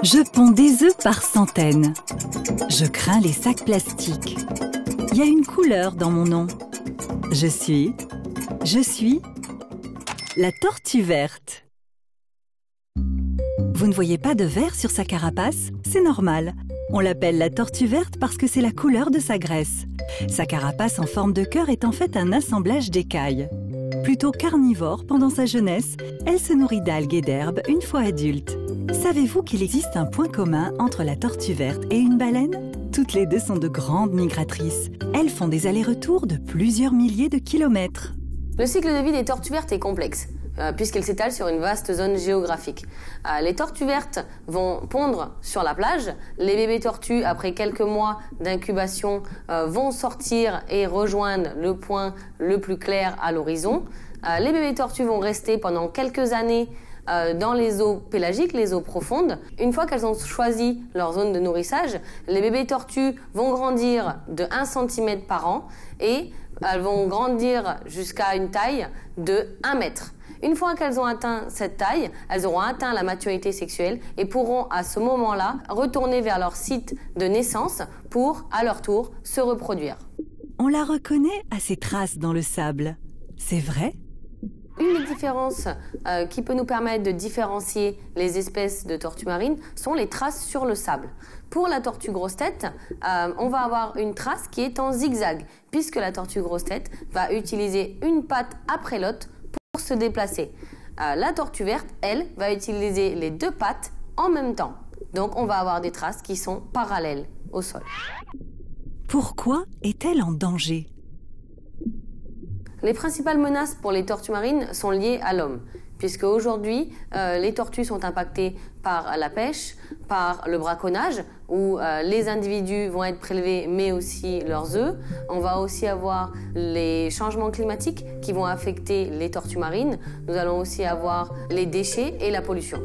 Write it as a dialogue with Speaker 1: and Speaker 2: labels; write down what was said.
Speaker 1: Je ponds des œufs par centaines. Je crains les sacs plastiques. Il y a une couleur dans mon nom. Je suis la tortue verte. Vous ne voyez pas de vert sur sa carapace? C'est normal. On l'appelle la tortue verte parce que c'est la couleur de sa graisse. Sa carapace en forme de cœur est en fait un assemblage d'écailles. Plutôt carnivore pendant sa jeunesse, elle se nourrit d'algues et d'herbes une fois adulte. Savez-vous qu'il existe un point commun entre la tortue verte et une baleine? Toutes les deux sont de grandes migratrices. Elles font des allers-retours de plusieurs milliers de kilomètres.
Speaker 2: Le cycle de vie des tortues vertes est complexe, puisqu'elle s'étale sur une vaste zone géographique. Les tortues vertes vont pondre sur la plage. Les bébés tortues, après quelques mois d'incubation, vont sortir et rejoindre le point le plus clair à l'horizon. Les bébés tortues vont rester pendant quelques années dans les eaux pélagiques, les eaux profondes. Une fois qu'elles ont choisi leur zone de nourrissage, les bébés tortues vont grandir de 1 cm par an et elles vont grandir jusqu'à une taille de 1 mètre. Une fois qu'elles ont atteint cette taille, elles auront atteint la maturité sexuelle et pourront à ce moment-là retourner vers leur site de naissance pour, à leur tour, se reproduire.
Speaker 1: On la reconnaît à ses traces dans le sable. C'est vrai?
Speaker 2: Une des différences qui peut nous permettre de différencier les espèces de tortues marines sont les traces sur le sable. Pour la tortue grosse-tête, on va avoir une trace qui est en zigzag, puisque la tortue grosse-tête va utiliser une patte après l'autre pour se déplacer. La tortue verte, elle, va utiliser les 2 pattes en même temps. Donc on va avoir des traces qui sont parallèles au sol.
Speaker 1: Pourquoi est-elle en danger?
Speaker 2: Les principales menaces pour les tortues marines sont liées à l'homme, puisque aujourd'hui, les tortues sont impactées par la pêche, par le braconnage, où les individus vont être prélevés, mais aussi leurs œufs. On va aussi avoir les changements climatiques qui vont affecter les tortues marines. Nous allons aussi avoir les déchets et la pollution.